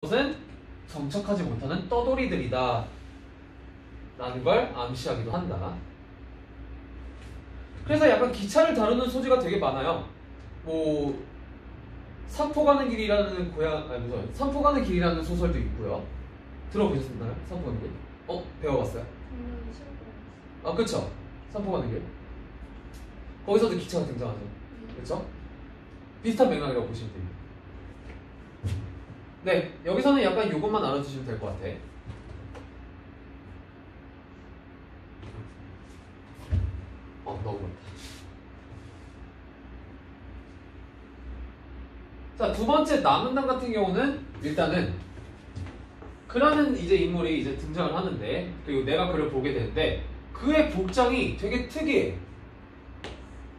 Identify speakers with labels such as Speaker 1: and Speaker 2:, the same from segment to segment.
Speaker 1: 것은 정착하지 못하는 떠돌이들이다 라는 걸 암시하기도 한다. 그래서 약간 기차를 다루는 소재가 되게 많아요. 뭐 산포 가는 길이라는 산포 가는 길이라는 소설도 있고요. 들어보셨나요? 산포 가는 길? 배워봤어요? 아, 그쵸? 산포 가는 길. 거기서도 기차가 등장하죠. 그쵸? 비슷한 맥락이라고 보시면 됩니다. 네, 여기서는 약간 이것만 알아두시면 될 것 같아. 너무 많다. 자, 두 번째 남은당 같은 경우는 일단은 그라는 이제 인물이 이제 등장을 하는데, 그리고 내가 그를 보게 되는데 그의 복장이 되게 특이해.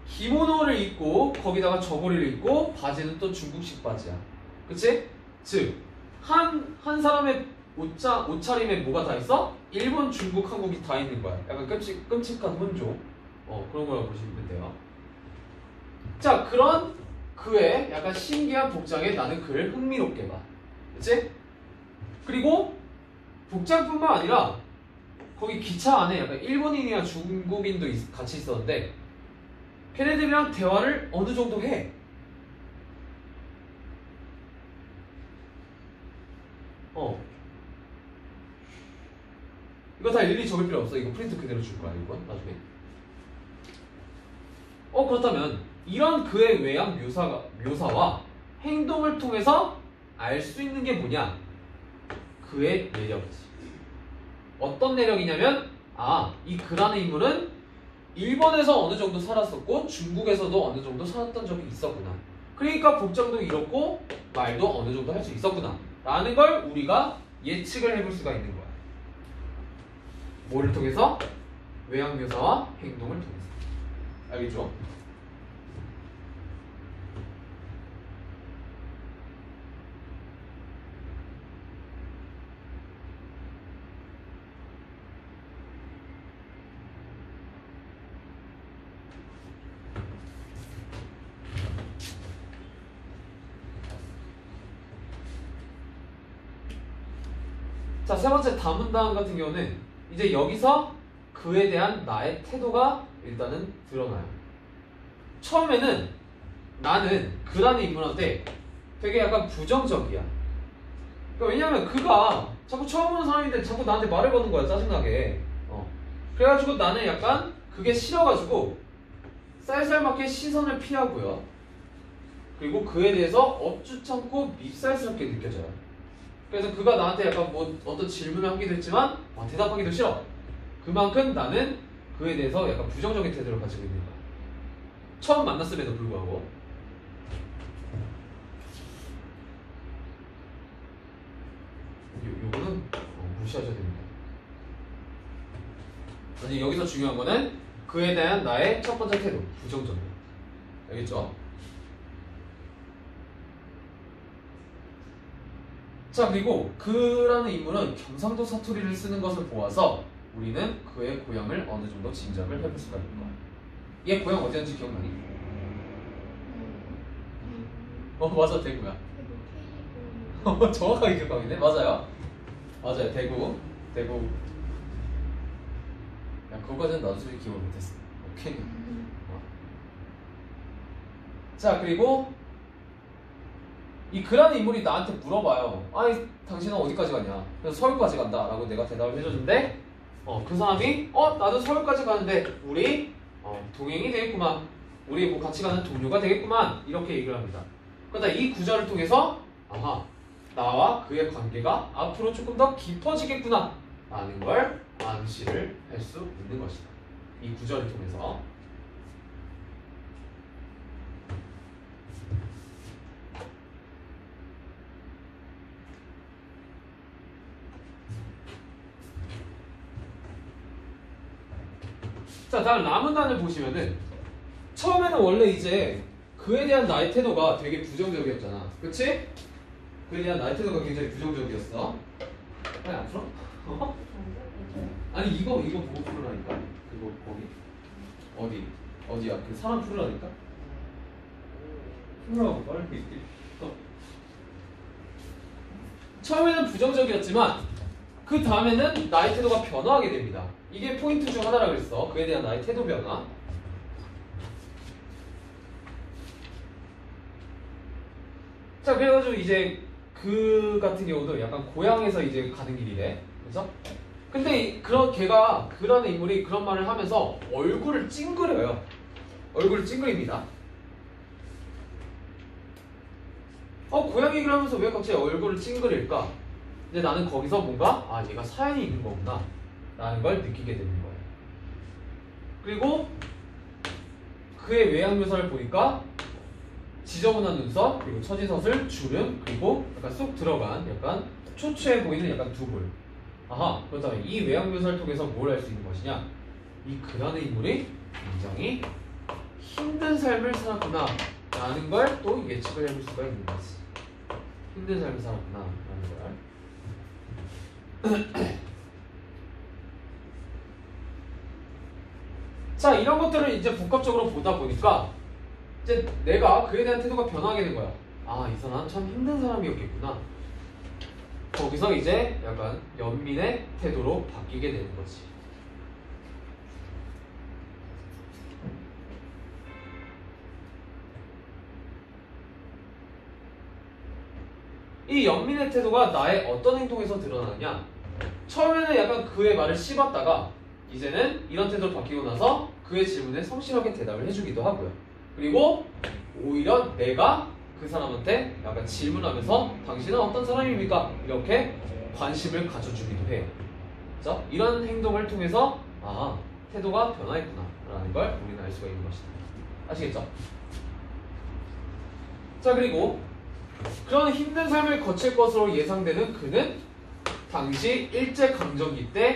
Speaker 1: 기모노를 입고 거기다가 저고리를 입고 바지는 또 중국식 바지야. 그치? 즉 한 사람의 옷차림에 뭐가 다 있어? 일본, 중국, 한국이 다 있는 거야. 약간 끔찍한 혼종. 그런 거라고 보시면 돼요. 자, 그런 그의 약간 신기한 복장에 나는 그를 흥미롭게 봐. 그치? 그리고 복장뿐만 아니라 거기 기차 안에 약간 일본인이나 중국인도 같이 있었는데 걔네들이랑 대화를 어느 정도 해. 이거 다 일일이 적을 필요 없어. 이거 프린트 그대로 줄 거야. 이거 나중에. 그렇다면 이런 그의 외양 묘사와 행동을 통해서 알 수 있는 게 뭐냐? 그의 내력이지. 어떤 내력이냐면 이 그라는 인물은 일본에서 어느 정도 살았었고 중국에서도 어느 정도 살았던 적이 있었구나. 그러니까 복장도 이렇고 말도 어느 정도 할 수 있었구나 라는 걸 우리가 예측을 해볼 수가 있는 거야. 뭐를 통해서? 외양 묘사와 행동을 통해서. 알겠죠? 자, 세 번째 다문당 같은 경우는 이제 여기서 그에 대한 나의 태도가 일단은 드러나요. 처음에는 나는 그라는 인물한테 되게 약간 부정적이야. 그러니까 왜냐면 그가 자꾸 처음 보는 사람인데 자꾸 나한테 말을 거는 거야, 짜증나게. 그래가지고 나는 약간 그게 싫어가지고 쌀쌀맞게 시선을 피하고요. 그리고 그에 대해서 업주찮고 밉살스럽게 느껴져요. 그래서 그가 나한테 약간 뭐 어떤 질문을 하기도 했지만 대답하기도 싫어. 그만큼 나는 그에 대해서 약간 부정적인 태도를 가지고 있는 거야. 처음 만났음에도 불구하고. 요거는 무시하셔야 됩니다. 아니, 여기서 중요한 거는 그에 대한 나의 첫 번째 태도, 부정적이야. 알겠죠? 자, 그리고 그라는 인물은 경상도 사투리를 쓰는 것을 보아서 우리는 그의 고향을 어느 정도 짐작을 해볼 수가 있는 거야. 얘 고향 어디였는지 기억나니? 맞아, 대구야. 정확하게 기억하겠네. 맞아요. 맞아요, 대구. 야, 그거까지는 나도 솔직히 기억을 못했어. 오케이. 자, 그리고 이 그라는 인물이 나한테 물어봐요. 당신은 어디까지 가냐? 그래서 서울까지 간다 라고 내가 대답을 해줬는데 그 사람이 나도 서울까지 가는데 우리 동행이 되겠구만. 우리 뭐 같이 가는 동료가 되겠구만. 이렇게 얘기를 합니다. 그러다 이 구절을 통해서 나와 그의 관계가 앞으로 조금 더 깊어지겠구나 라는 걸 암시를 할 수 있는 것이다. 이 구절을 통해서. 자, 다음 남은단을 보시면은 처음에는 원래 이제 그에 대한 나의 태도가 되게 부정적이었잖아. 그치? 그에 대한 나의 태도가 굉장히 부정적이었어. 안 풀어? 아니, 이거 보고 풀으라니까. 그거 거기 어디야? 그 사람 풀으라니까. 풀으라고 빨리. 처음에는 부정적이었지만 그 다음에는 나의 태도가 변화하게 됩니다. 이게 포인트 중 하나라 그랬어. 그에 대한 나의 태도 변화. 자, 그래가지고 이제 그 같은 경우도 약간 고향에서 이제 가는 길이래. 그래서 근데 그런 걔가 그런 인물이 그런 말을 하면서 얼굴을 찡그려요. 얼굴을 찡그립니다. 고향 얘기를 하면서 왜 갑자기 얼굴을 찡그릴까? 근데 나는 거기서 뭔가 얘가 사연이 있는 거구나 라는 걸 느끼게 되는 거예요. 그리고 그의 외양 묘사를 보니까 지저분한 눈썹, 그리고 처지서슬, 주름, 그리고 약간 쏙 들어간 약간 초췌해 보이는 약간 두볼. 아하, 그렇다면 이 외양 묘사를 통해서 뭘 알 수 있는 것이냐? 이 그라는 인물이 굉장히 힘든 삶을 살았구나 라는 걸 또 예측을 해볼 수가 있는 거지. 힘든 삶을 살았구나 라는 걸. 자, 이런 것들을 이제 복합적으로 보다 보니까 이제 내가 그에 대한 태도가 변하게 된 거야. 이 사람 참 힘든 사람이었겠구나. 거기서 이제 약간 연민의 태도로 바뀌게 되는 거지. 이 연민의 태도가 나의 어떤 행동에서 드러나느냐? 처음에는 약간 그의 말을 씹었다가 이제는 이런 태도로 바뀌고 나서 그의 질문에 성실하게 대답을 해주기도 하고요. 그리고 오히려 내가 그 사람한테 약간 질문하면서 당신은 어떤 사람입니까? 이렇게 관심을 가져주기도 해요. 그래서 이런 행동을 통해서 태도가 변화했구나 라는 걸 우리는 알 수가 있는 것이다. 아시겠죠? 자, 그리고 그런 힘든 삶을 거칠 것으로 예상되는 그는 당시 일제강점기 때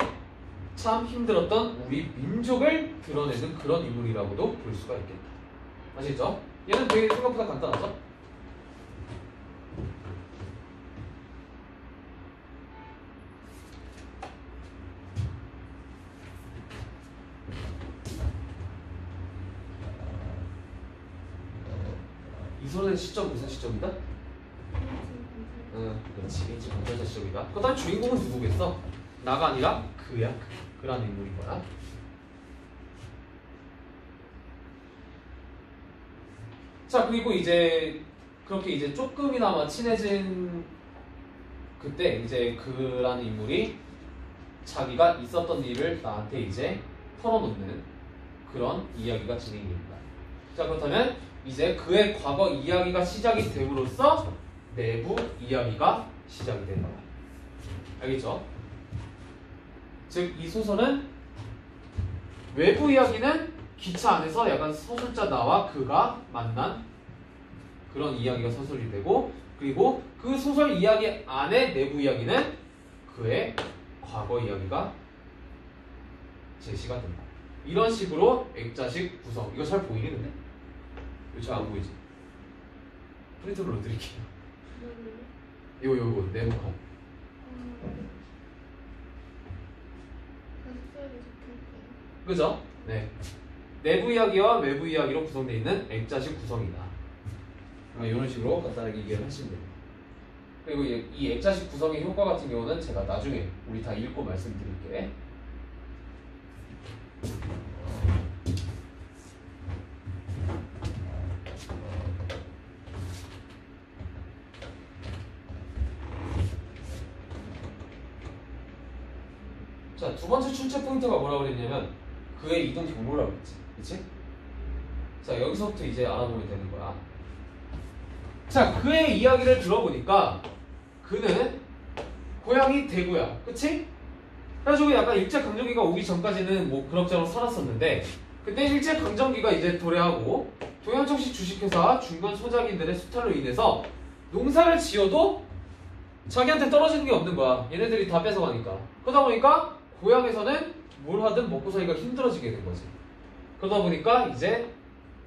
Speaker 1: 참 힘들었던 우리 민족을 드러내는 그런 인물이라고도 볼 수가 있겠다. 아시겠죠? 얘는 되게 생각보다 간단하죠? 이소라의 시점 무슨 시점이다? 그렇지. 일찍 건설자 시점이다. 그 다음 주인공은 누구겠어? 나가 아니라 그야. 그라는 인물인 거야. 자, 그리고 이제 그렇게 이제 조금이나마 친해진 그때 이제 그라는 인물이 자기가 있었던 일을 나한테 이제 털어놓는 그런 이야기가 진행이 됩니다. 자, 그렇다면 이제 그의 과거 이야기가 시작이 됨으로써 내부 이야기가 시작이 되는 거야. 알겠죠? 즉, 이 소설은 외부 이야기는 기차 안에서 약간 서술자 나와 그가 만난 그런 이야기가 서술이 되고, 그리고 그 소설 이야기 안에 내부 이야기는 그의 과거 이야기가 제시가 된다. 이런 식으로 액자식 구성. 이거 잘 보이겠는데? 이거 잘 안 보이지? 프린트를 넣어드릴게요. 요거 네모칸. 그죠? 네. 내부 이야기와 외부 이야기로 구성되어 있는 액자식 구성이다. 이런 식으로 간단하게 이해를 하시면 됩니다. 그리고 이 액자식 구성의 효과 같은 경우는 제가 나중에 우리 다 읽고 말씀드릴게. 자, 두 번째 출제 포인트가 뭐라고 그랬냐면 그의 이동 경로라고 했지. 그치? 자, 여기서부터 이제 알아보면 되는 거야. 자, 그의 이야기를 들어보니까 그는 고향이 대구야. 그치? 그래가지고 약간 일제강점기가 오기 전까지는 뭐 그럭저럭 살았었는데, 그때 일제강점기가 이제 도래하고 동양정식 주식회사 중간 소작인들의 수탈로 인해서 농사를 지어도 자기한테 떨어지는 게 없는 거야. 얘네들이 다 뺏어가니까. 그러다 보니까 고향에서는 뭘 하든 먹고 살기가 힘들어지게 된 거지. 그러다 보니까 이제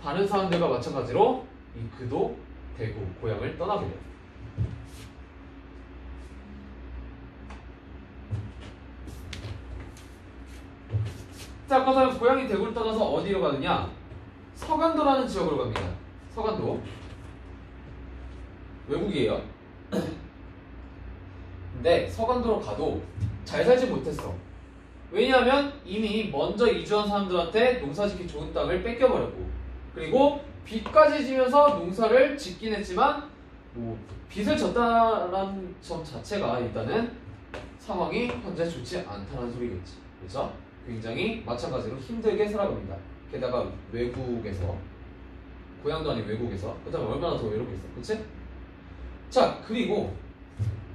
Speaker 1: 다른 사람들과 마찬가지로 이 그도 대구 고향을 떠나게 돼요. 자, 그렇다면 고향이 대구를 떠나서 어디로 가느냐? 서간도라는 지역으로 갑니다. 서간도. 외국이에요. 근데 서간도로 가도 잘 살지 못했어. 왜냐하면 이미 먼저 이주한 사람들한테 농사짓기 좋은 땅을 뺏겨버렸고, 그리고 빚까지 지면서 농사를 짓긴 했지만 뭐 빚을 졌다라는 점 자체가 일단은 상황이 현재 좋지 않다는 소리겠지. 그렇죠? 굉장히 마찬가지로 힘들게 살아갑니다. 게다가 외국에서, 고향도 아닌 외국에서, 그 다음에 얼마나 더 외롭게 있어. 그치? 자, 그리고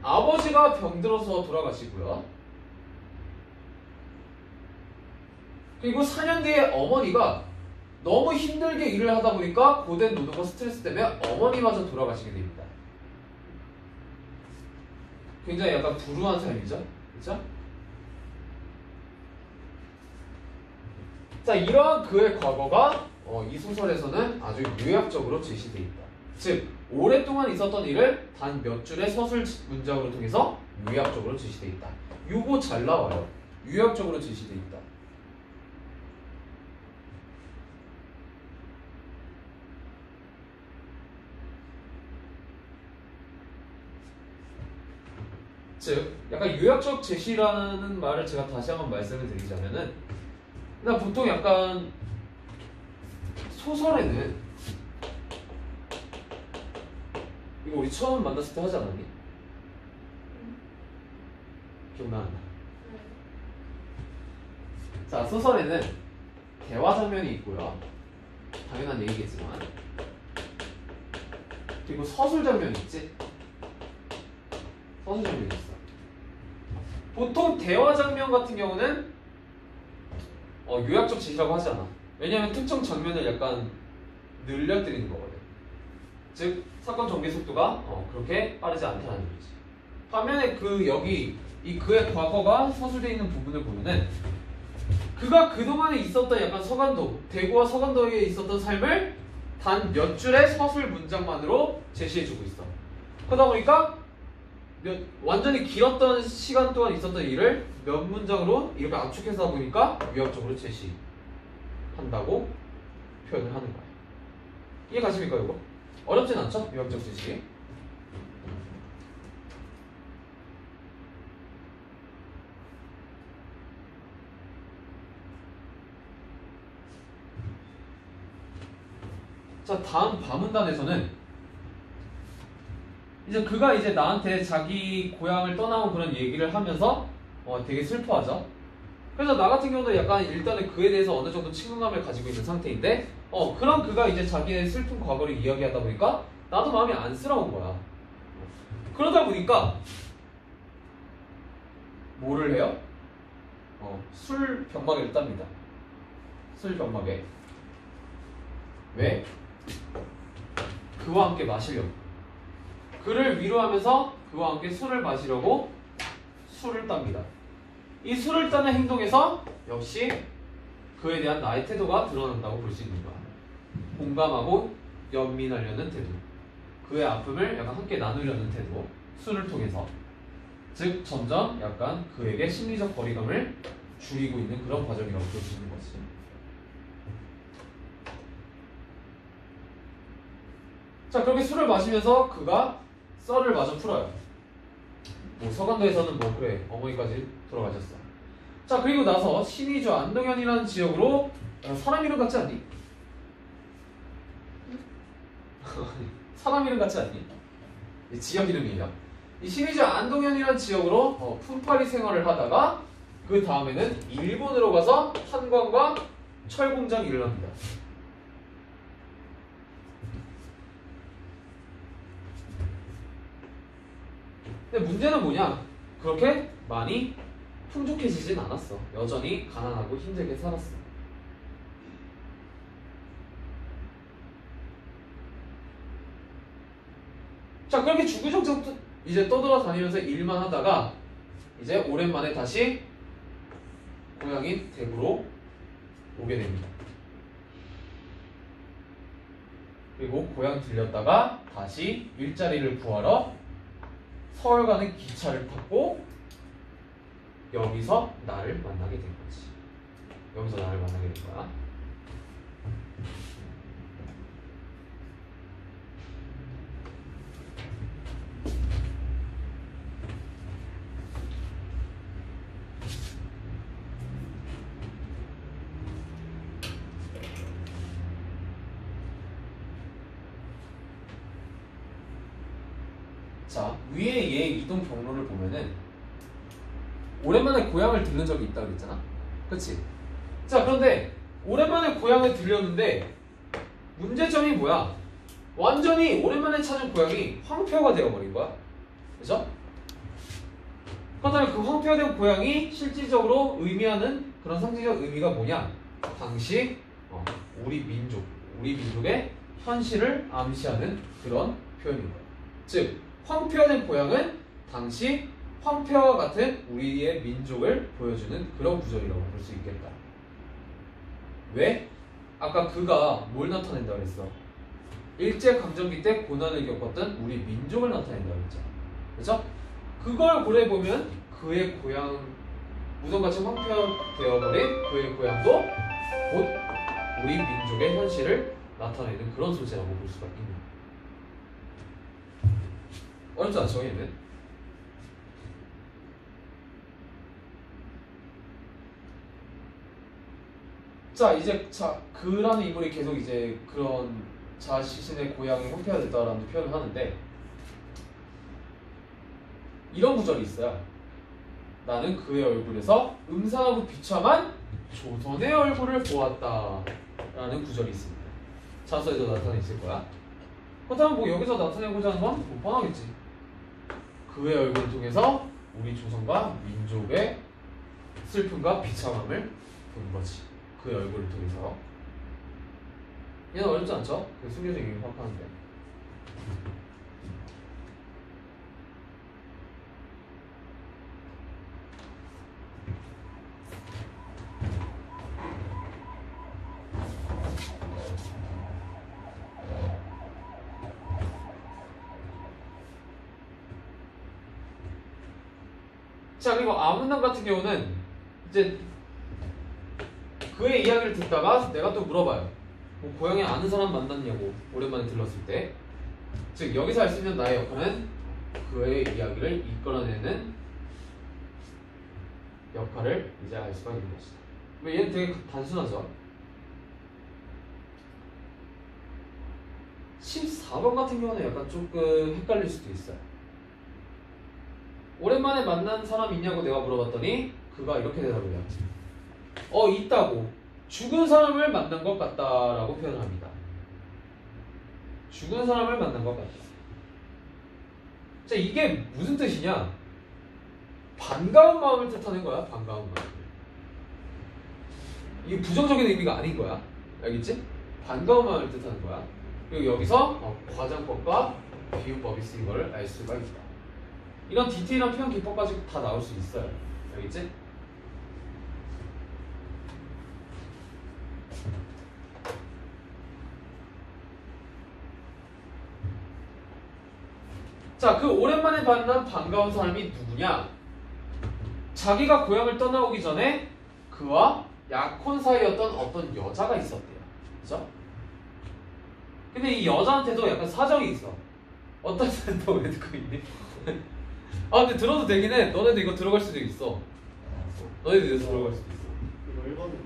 Speaker 1: 아버지가 병들어서 돌아가시고요. 그리고 4년 뒤에 어머니가 너무 힘들게 일을 하다 보니까 고된 노동과 스트레스 때문에 어머니마저 돌아가시게 됩니다. 굉장히 약간 불우한 삶이죠. 그렇죠? 자, 이러한 그의 과거가 이 소설에서는 아주 요약적으로 제시되어 있다. 즉, 오랫동안 있었던 일을 단 몇 줄의 서술 문장으로 통해서 요약적으로 제시되어 있다. 요거 잘 나와요. 요약적으로 제시되어 있다. 즉, 약간 요약적 제시라는 말을 제가 다시 한번 말씀을 드리자면은, 나 보통 약간 소설에는, 이거 우리 처음 만났을 때 하지 않았니? 기억나 안 나? 자, 소설에는 대화 장면이 있고요. 당연한 얘기겠지만, 그리고 서술 장면이 있지? 서술 장면이 있어. 보통 대화 장면 같은 경우는 요약적 제시라고 하지 않아. 왜냐하면 특정 장면을 약간 늘려드리는 거거든. 즉, 사건 전개 속도가 그렇게 빠르지 않다는 얘기지. 반면에 여기 그의 과거가 서술되어 있는 부분을 보면은 그가 그동안에 있었던 약간 서간도, 대구와 서간도에 있었던 삶을 단 몇 줄의 서술 문장만으로 제시해주고 있어. 그러다 보니까 완전히 길었던 시간 동안 있었던 일을 몇 문장으로 이렇게 압축해서 보니까 요약적으로 제시한다고 표현을 하는 거야. 이해 가십니까, 이거? 어렵진 않죠? 요약적 제시. 자, 다음 밤문단에서는 이제 그가 이제 나한테 자기 고향을 떠나온 그런 얘기를 하면서 되게 슬퍼하죠. 그래서 나 같은 경우도 약간 일단은 그에 대해서 어느 정도 친근감을 가지고 있는 상태인데 그런 그가 이제 자기의 슬픈 과거를 이야기하다 보니까 나도 마음이 안쓰러운 거야. 그러다 보니까 뭐를 해요? 술 병막에를 땁니다. 술 병막에. 왜? 그와 함께 마시려고. 그를 위로하면서 그와 함께 술을 마시려고 술을 땁니다. 이 술을 따는 행동에서 역시 그에 대한 나의 태도가 드러난다고 볼 수 있는 거야. 공감하고 연민하려는 태도, 그의 아픔을 약간 함께 나누려는 태도, 술을 통해서. 즉 점점 약간 그에게 심리적 거리감을 줄이고 있는 그런 과정이라고 볼 수 있는 거지. 자, 그렇게 술을 마시면서 그가 썰을 마저 풀어요. 뭐 서간도에서는 뭐 그래 어머니까지 돌아가셨어. 자, 그리고 나서 신의주 안동현이라는 지역으로 사람 이름 같지 않니? 사람 이름 같지 않니? 이 지역 이름이에요. 이 신의주 안동현이라는 지역으로 품팔이 생활을 하다가 그 다음에는 일본으로 가서 탄광과 철공장 일을 합니다. 근데 문제는 뭐냐? 그렇게 많이 풍족해지진 않았어. 여전히 가난하고 힘들게 살았어. 자, 그렇게 주구장창 이제 떠돌아다니면서 일만 하다가 이제 오랜만에 다시 고향인 대구로 오게 됩니다. 그리고 고향 들렸다가 다시 일자리를 구하러 서울 가는 기차를 탔고 여기서 나를 만나게 된 거지. 여기서 나를 만나게 된 거야. 자, 위에 얘 이동 경로를 보면은 오랜만에 고향을 들른 적이 있다고 그랬잖아. 그치? 자, 그런데 오랜만에 고향을 들렸는데 문제점이 뭐야? 완전히 오랜만에 찾은 고향이 황폐화가 되어버린 거야. 그죠? 그렇다면 그 황폐화된 고향이 실질적으로 의미하는 그런 상징적 의미가 뭐냐? 당시 우리 민족의 현실을 암시하는 그런 표현인 거야. 즉, 황폐화된 고향은 당시 황폐화와 같은 우리의 민족을 보여주는 그런 구절이라고 볼 수 있겠다. 왜? 아까 그가 뭘 나타낸다고 했어? 일제강점기 때 고난을 겪었던 우리 민족을 나타낸다고 했잖아. 그죠? 그걸 고려해보면 그의 고향, 무덤같이 황폐화되어버린 그의 고향도 곧 우리 민족의 현실을 나타내는 그런 소재라고 볼 수가 있는 거야. 어렵지 않죠, 얘는? 자, 이제 그라는 인물이 계속 이제 그런 자신의 고향이 황폐화됐다라는 표현을 하는데 이런 구절이 있어요. 나는 그의 얼굴에서 음산하고 비참한 조선의 얼굴을 보았다 라는 구절이 있습니다. 자서에도 나타나 있을 거야. 그렇다면 뭐 여기서 나타내고자 하는 건 뭐 뻔하겠지. 그의 얼굴을 통해서 우리 조선과 민족의 슬픔과 비참함을 본 거지. 그의 얼굴을 통해서. 얘는 어렵지 않죠? 그 순교적 의미 파악하는데. 자, 그리고 아문남 같은 경우는 이제 그의 이야기를 듣다가 내가 또 물어봐요. 뭐 고향에 아는 사람 만났냐고 오랜만에 들렀을 때. 즉 여기서 할 수 있는 나의 역할은 그의 이야기를 이끌어내는 역할을 이제 알 수가 있는 것이다. 얘는 되게 단순하죠. 14번 같은 경우는 약간 조금 헷갈릴 수도 있어요. 오랜만에 만난 사람 있냐고 내가 물어봤더니 그가 이렇게 대답을 해요. 있다고. 죽은 사람을 만난 것 같다라고 표현합니다. 죽은 사람을 만난 것 같다. 자, 이게 무슨 뜻이냐? 반가운 마음을 뜻하는 거야. 반가운 마음을. 이게 부정적인 의미가 아닌 거야. 알겠지? 반가운 마음을 뜻하는 거야. 그리고 여기서 과장법과 비유법이 쓰인 걸 알 수가 있다. 이런 디테일한 표현 기법까지 다 나올 수 있어요. 알겠지? 자, 그 오랜만에 만난 반가운 사람이 누구냐? 자기가 고향을 떠나오기 전에 그와 약혼 사이였던 어떤 여자가 있었대요. 그죠? 근데 이 여자한테도 약간 사정이 있어. 어떤 사람도 왜 듣고 있니? 근데 들어도 되긴 해. 너네도 이거 들어갈 수도 있어. 너네도 이거 들어갈 수도 있어.
Speaker 2: 이거 읽었는데.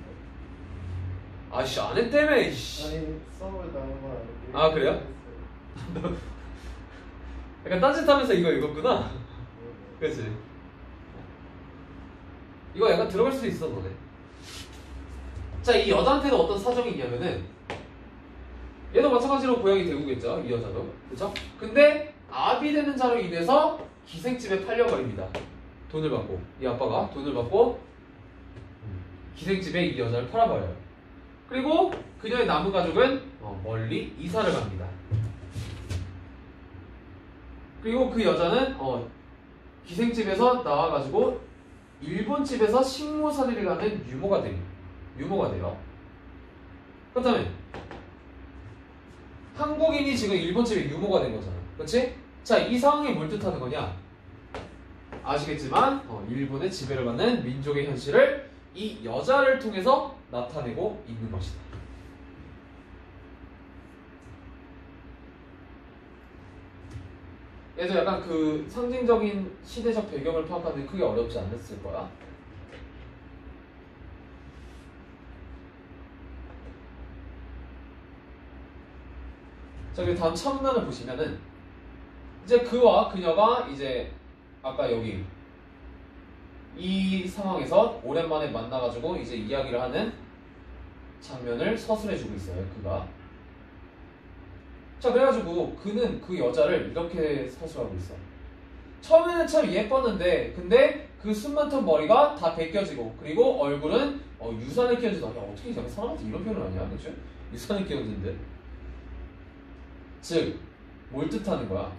Speaker 1: 아씨, 안 했다며. 이씨.
Speaker 2: 아니, 수업을 나온 거 알고.
Speaker 1: 그래요? 약간 딴짓하면서 이거 읽었구나. 그렇지. 이거 약간 들어갈 수도 있어, 너네. 자, 이 여자한테는 어떤 사정이 있냐면은 얘도 마찬가지로 고향이 대구겠죠, 이 여자도. 그죠? 근데 아비 되는 자로 인해서 기생집에 팔려버립니다. 돈을 받고, 이 아빠가 돈을 받고 기생집에 이 여자를 팔아버려요. 그리고 그녀의 남은 가족은 멀리 이사를 갑니다. 그리고 그 여자는 기생집에서 나와가지고 일본 집에서 식모살이를 하는 유모가 돼요. 그렇다면 한국인이 지금 일본 집에 유모가 된 거잖아. 그렇지? 자, 이 상황이 뭘 뜻하는 거냐? 아시겠지만 일본의 지배를 받는 민족의 현실을 이 여자를 통해서 나타내고 있는 것이다. 그래서 약간 그 상징적인 시대적 배경을 파악하는 데 크게 어렵지 않았을 거야. 자, 그리고 다음 차문단을 보시면은 이제 그와 그녀가 이제 아까 여기 이 상황에서 오랜만에 만나가지고 이제 이야기를 하는 장면을 서술해주고 있어요. 그가. 자, 그래가지고 그는 그 여자를 이렇게 서술하고 있어. 처음에는 참 예뻤는데 근데 그 숨 많던 머리가 다 벗겨지고 그리고 얼굴은 유산을 끼얹는다. 야, 어떻게 사람한테 이런 표현을 하냐, 그치? 유산을 끼얹는데. 즉, 뭘 뜻하는 거야?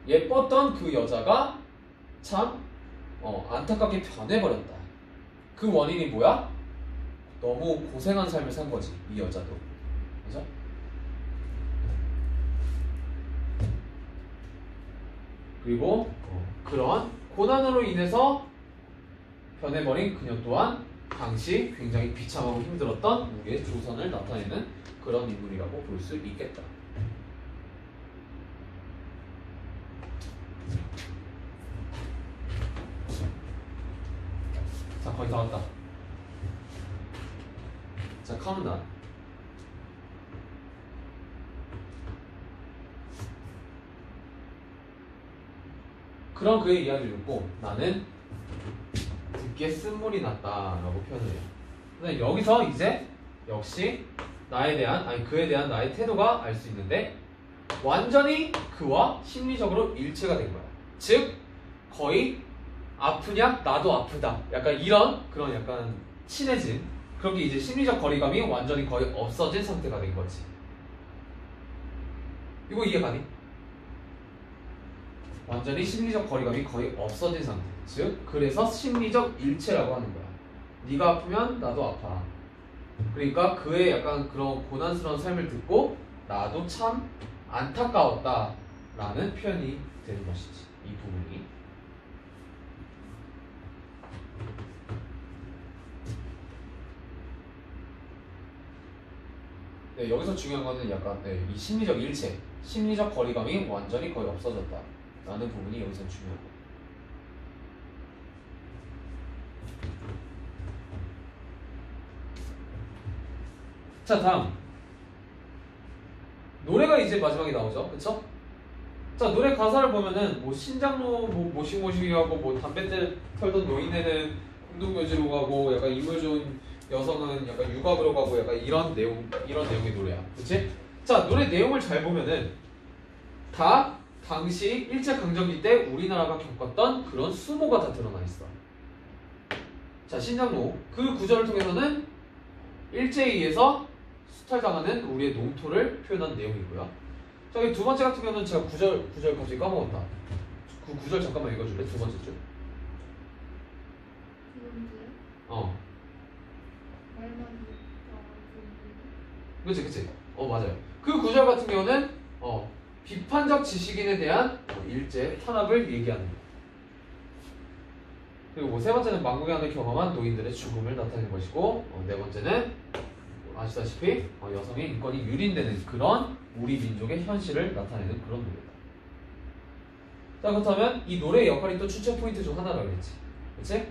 Speaker 1: 예뻤던 그 여자가 참 안타깝게 변해버렸다. 그 원인이 뭐야? 너무 고생한 삶을 산 거지, 이 여자도. 그죠? 그리고 그런 고난으로 인해서 변해버린 그녀 또한 당시 굉장히 비참하고 힘들었던 우리의 조선을 나타내는 그런 인물이라고 볼 수 있겠다. 자, 거의 다 왔다. 자, 카운트다운. 그런 그의 이야기를 듣고 나는 듣기에 쓴물이 났다라고 표현을 해요. 근데 여기서 이제 역시 그에 대한 나의 태도가 알 수 있는데 완전히 그와 심리적으로 일체가 된 거야. 즉 거의 아프냐? 나도 아프다. 약간 이런 그런 약간 친해진 그렇게 이제 심리적 거리감이 완전히 거의 없어진 상태가 된 거지. 이거 이해 가니? 완전히 심리적 거리감이 거의 없어진 상태. 즉 그래서 심리적 일체라고 하는 거야. 네가 아프면 나도 아파. 그러니까 그의 약간 그런 고난스러운 삶을 듣고 나도 참 안타까웠다 라는 표현이 되는 것이지, 이 부분이. 네, 여기서 중요한 거는 약간 이 심리적 일체, 심리적 거리감이 완전히 거의 없어졌다 라는 부분이 여기서 중요하고. 자, 다음 노래가 이제 마지막에 나오죠, 그쵸? 자, 노래 가사를 보면은 뭐 신장로 뭐 모시모시하고 뭐 담배 털던 노인네는 공동묘지로 가고 약간 인물 좋은 여성은 약간 육아으로 가고 약간 이런 내용의 노래야, 그치? 자, 노래 내용을 잘 보면은 다 당시 일제강점기 때 우리나라가 겪었던 그런 수모가 다 드러나 있어. 자, 신장로 그 구절을 통해서는 일제에 의해서 수탈당하는 우리의 농토를 표현한 내용이고요. 자, 여기 두 번째 같은 경우는 제가 구절 갑자기 까먹었다. 그 구절 잠깐만 읽어줄래? 두 번째 줄. 그치. 맞아요. 그 구절 같은 경우는 비판적 지식인에 대한 일제 탄압을 얘기하는 거예요. 그리고 세 번째는 망국양을 경험한 노인들의 죽음을 나타내는 것이고, 네 번째는 아시다시피 여성의 인권이 유린되는 그런 우리 민족의 현실을 나타내는 그런 노래다. 자, 그렇다면 이 노래의 역할이 또 추천 포인트 중 하나라고 그랬지, 그치?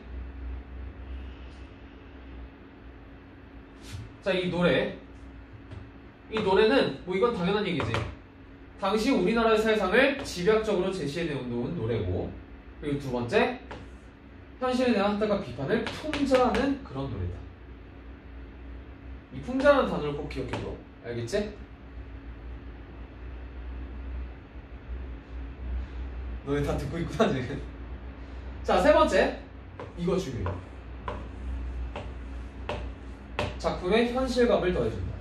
Speaker 1: 자, 이 노래는 뭐 이건 당연한 얘기지. 당시 우리나라의 세상을 집약적으로 제시해내온 노래고, 그리고 두 번째, 현실에 대한 한타과 비판을 풍자하는 그런 노래다. 이 풍자라는 단어를 꼭 기억해줘. 알겠지? 너네 다 듣고 있구나 지금. 자, 세 번째, 이거 중요해. 작품의 현실감을 더해준다.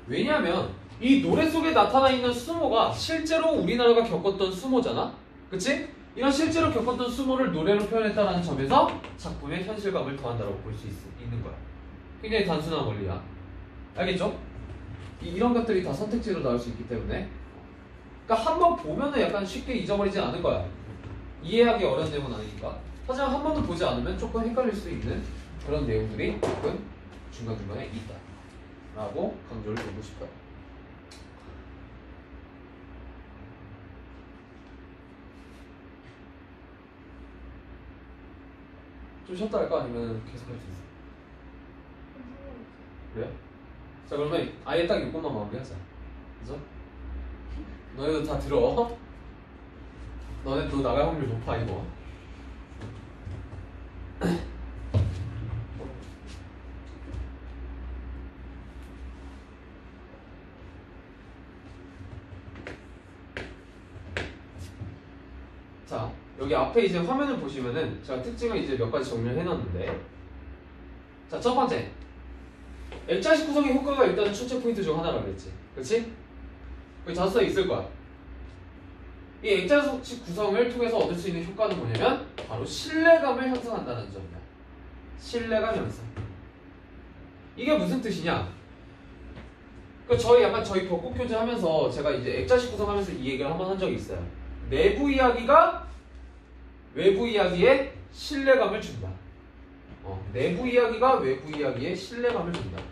Speaker 1: 왜냐하면 이 노래 속에 나타나 있는 수모가 실제로 우리나라가 겪었던 수모잖아? 그치? 이런 실제로 겪었던 수모를 노래로 표현했다는 점에서 작품의 현실감을 더한다고 볼 수 있는 거야. 굉장히 단순한 원리야. 알겠죠? 이런 것들이 다 선택지로 나올 수 있기 때문에, 그러니까 한번 보면은 약간 쉽게 잊어버리지 않을 거야. 이해하기 어려운 내용은 아니니까. 하지만 한 번도 보지 않으면 조금 헷갈릴 수 있는 그런 내용들이 조금 중간중간에 있다 라고 강조를 드리고 싶어요. 좀 쉬었다 할까? 아니면 계속 할 수 있어? 그래요? 자 그러면 아예 딱 6번만 마무리하자. 그죠? 너네도 다 들어. 너네도 나갈 확률 높아 이거. 자 여기 앞에 이제 화면을 보시면은 제가 특징을 이제 몇 가지 정리를 해놨는데, 자 첫 번째 액자식 구성의 효과가 일단은 출제 포인트 중 하나라고 그랬지. 그렇지? 여기 자소서에 있을 거야. 이 액자식 구성을 통해서 얻을 수 있는 효과는 뭐냐면 바로 신뢰감을 형성한다는 점이야. 신뢰감 형성. 이게 무슨 뜻이냐? 그러니까 저희 벚꽃 교재 하면서 제가 이제 액자식 구성하면서 이 얘기를 한번 한 적이 있어요. 내부 이야기가 외부 이야기에 신뢰감을 준다. 내부 이야기가 외부 이야기에 신뢰감을 준다.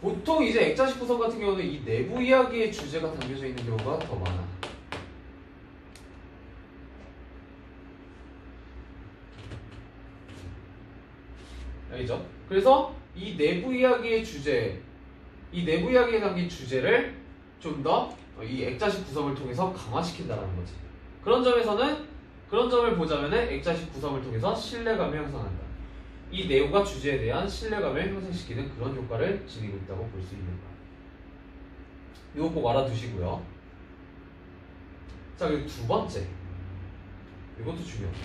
Speaker 1: 보통 이제 액자식 구성 같은 경우는 이 내부 이야기의 주제가 담겨져 있는 경우가 더 많아. 알겠죠? 그래서 이 내부 이야기의 주제, 이 내부 이야기에 담긴 주제를 좀 더 이 액자식 구성을 통해서 강화시킨다는 거지. 그런 점을 보자면은 액자식 구성을 통해서 신뢰감을 형성한다. 이 내용과 주제에 대한 신뢰감을 형성시키는 그런 효과를 지니고 있다고 볼 수 있는 거야. 이거 꼭 알아두시고요. 자, 그리고 두 번째, 이것도 중요하다.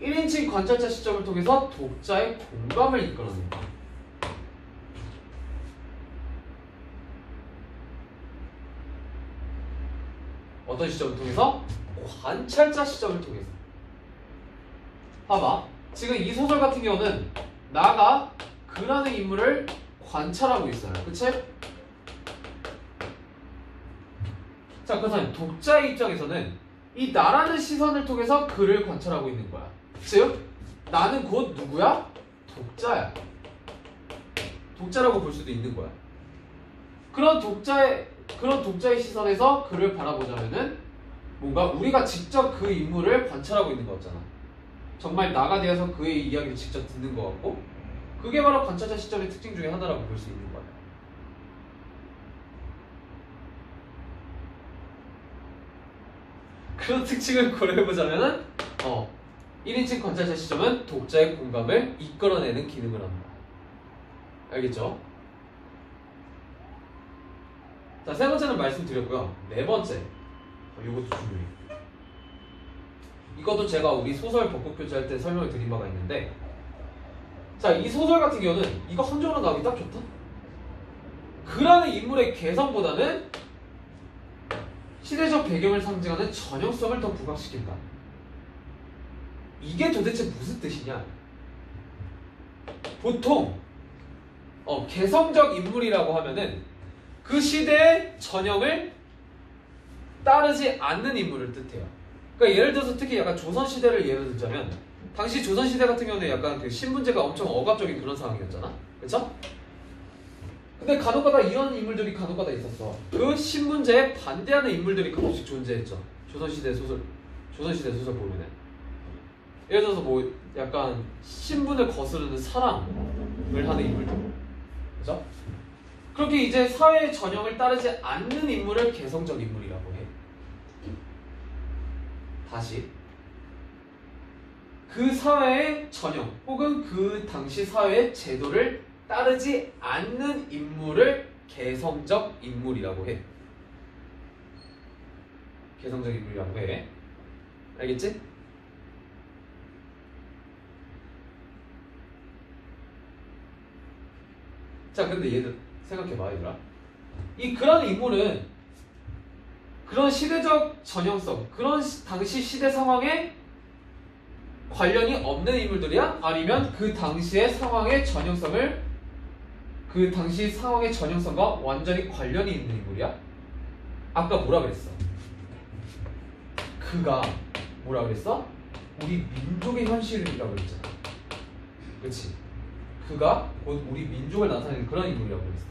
Speaker 1: 1인칭 관찰자 시점을 통해서 독자의 공감을 이끌어낸다. 어떤 시점을 통해서? 관찰자 시점을 통해서. 봐봐. 지금 이 소설 같은 경우는 나가 그라는 인물을 관찰하고 있어요. 그치? 자, 그래서 독자의 입장에서는 이 나라는 시선을 통해서 그를 관찰하고 있는 거야. 즉, 나는 곧 누구야? 독자야. 독자라고 볼 수도 있는 거야. 그런 독자의 시선에서 그를 바라보자면은 뭔가 우리가 직접 그 인물을 관찰하고 있는 거잖아. 정말 나가 되어서 그의 이야기를 직접 듣는 것 같고, 그게 바로 관찰자 시점의 특징 중에 하나라고 볼 수 있는 거야. 그런 특징을 고려해보자면은 1인칭 관찰자 시점은 독자의 공감을 이끌어내는 기능을 한다. 알겠죠? 자, 세 번째는 말씀드렸고요. 네 번째, 이것도 중요해요. 이것도 제가 우리 소설 벚꽃 교재 할 때 설명을 드린 바가 있는데, 자, 이 소설 같은 경우는 이거 한정으로 나오기 딱 좋다. 그라는 인물의 개성보다는 시대적 배경을 상징하는 전형성을 더 부각시킨다. 이게 도대체 무슨 뜻이냐? 보통 개성적 인물이라고 하면은 그 시대의 전형을 따르지 않는 인물을 뜻해요. 그러니까 예를 들어서 특히 약간 조선시대를 예를 들자면, 당시 조선시대 같은 경우는 약간 그 신분제가 엄청 억압적인 그런 상황이었잖아. 그쵸? 근데 간혹가다 이런 인물들이 간혹가다 있었어. 그 신분제에 반대하는 인물들이 가끔씩 존재했죠. 조선시대 소설 보면은. 예를 들어서 뭐 약간 신분을 거스르는 사랑을 하는 인물들. 그죠? 그렇게 이제 사회의 전형을 따르지 않는 인물을 개성적 인물이라고 해. 다시. 그 사회의 전형 혹은 그 당시 사회의 제도를 따르지 않는 인물을 개성적 인물이라고 해. 개성적 인물이라고 해. 알겠지? 자, 근데 얘들 생각해봐, 얘들아. 이 그런 인물은 그런 시대적 전형성, 그런 당시 시대 상황에 관련이 없는 인물들이야? 아니면 그 당시의 상황의 전형성을, 그 당시 상황의 전형성과 완전히 관련이 있는 인물이야? 아까 뭐라 그랬어? 그가 뭐라 그랬어? 우리 민족의 현실이라고 그랬잖아. 그치? 그가 곧 우리 민족을 나타내는 그런 인물이라고 그랬어.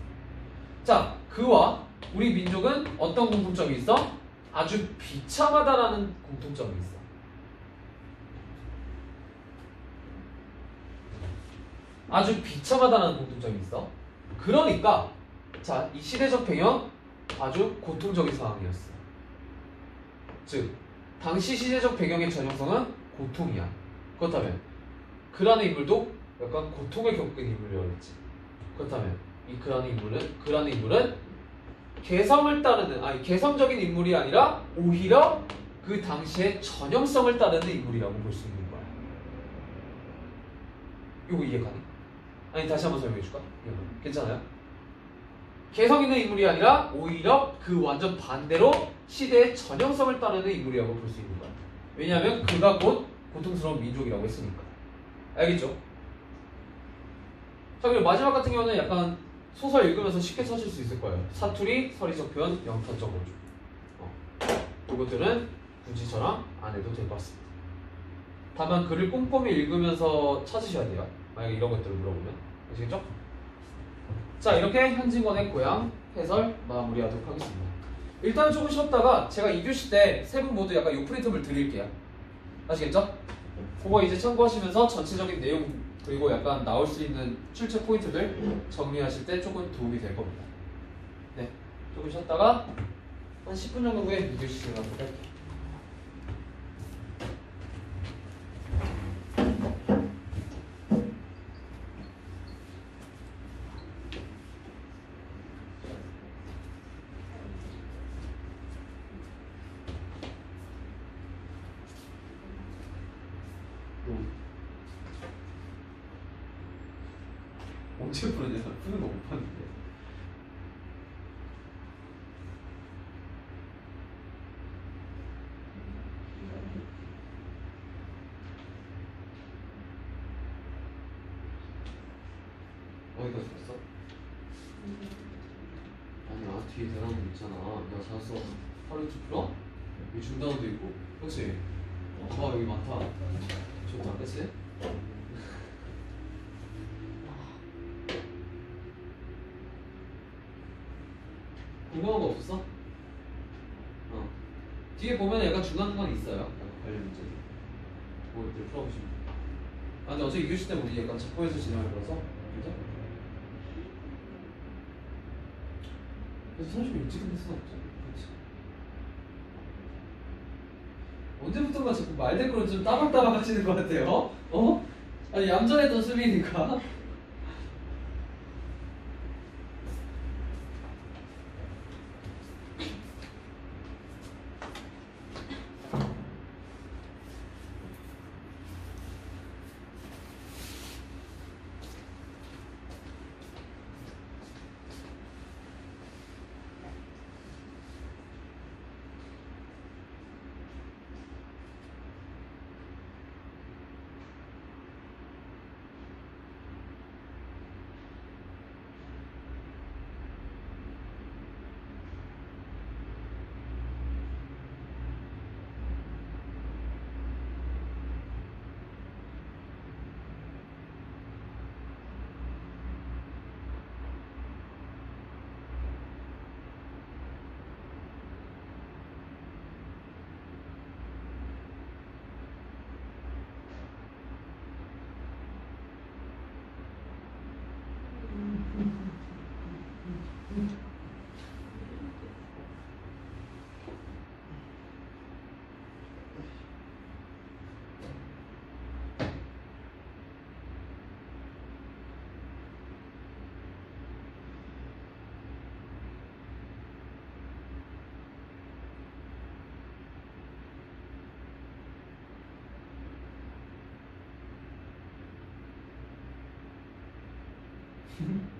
Speaker 1: 자, 그와 우리 민족은 어떤 공통점이 있어? 아주 비참하다라는 공통점이 있어. 아주 비참하다는 공통점이 있어. 그러니까 자, 이 시대적 배경 아주 고통적인 상황이었어. 즉, 당시 시대적 배경의 전형성은 고통이야. 그렇다면 그라는 인물도 약간 고통을 겪은 인물이라고 했지. 그렇다면 이 그라는 인물은 개성을 따르는, 아니 개성적인 인물이 아니라 오히려 그 당시의 전형성을 따르는 인물이라고 볼 수 있는 거야. 이거 이해가니? 아니 다시 한번 설명해 줄까? 괜찮아요? 개성 있는 인물이 아니라 오히려 그 완전 반대로 시대의 전형성을 따르는 인물이라고 볼 수 있는 거야. 왜냐하면 그가 곧 고통스러운 민족이라고 했으니까. 알겠죠? 자, 그리고 마지막 같은 경우는 약간 소설 읽으면서 쉽게 찾을 수 있을 거예요. 사투리, 서리적 표현, 영탄적 어조. 이것들은 굳이 저랑 안 해도 될 것 같습니다. 다만 글을 꼼꼼히 읽으면서 찾으셔야 돼요. 만약에 이런 것들을 물어보면. 아시겠죠? 자, 이렇게 현진건의 고향 해설 마무리하도록 하겠습니다. 일단 조금 쉬었다가 제가 2교시 때 세 분 모두 약간 요프리즘을 드릴게요. 아시겠죠? 그거 이제 참고하시면서 전체적인 내용 그리고 약간 나올 수 있는 출제 포인트들 정리하실 때 조금 도움이 될 겁니다. 네, 조금 쉬었다가 한 10분 정도 후에 2교시 진행하도록 할게요. 언제 푸는지 푸는 거 못 봤는데. 어디까지 갔어? 아니야, 뒤에 대나무 있잖아. 나 찾았어. 하루 좀 풀어? 여기 중단원도 있고. 그렇지? 와, 여기 많다. 좋다, 그치? 궁금한 거 없었어? 뒤에 보면 약간 중간중간 있어요. 약간 관련 문제. 그것들 풀어보시면 돼요. 아, 근데 어차피 2교시 때 우리 약간 작보에서 진행할 거라서. 그죠? 그래서 사실 일찍 끝낼 수는 없죠. 그렇지. 언제부턴가 자꾸 말대꾸를 좀 따박따박 하시는 것 같아요. 어? 아니, 얌전했던 수빈이니까. Mm-hmm.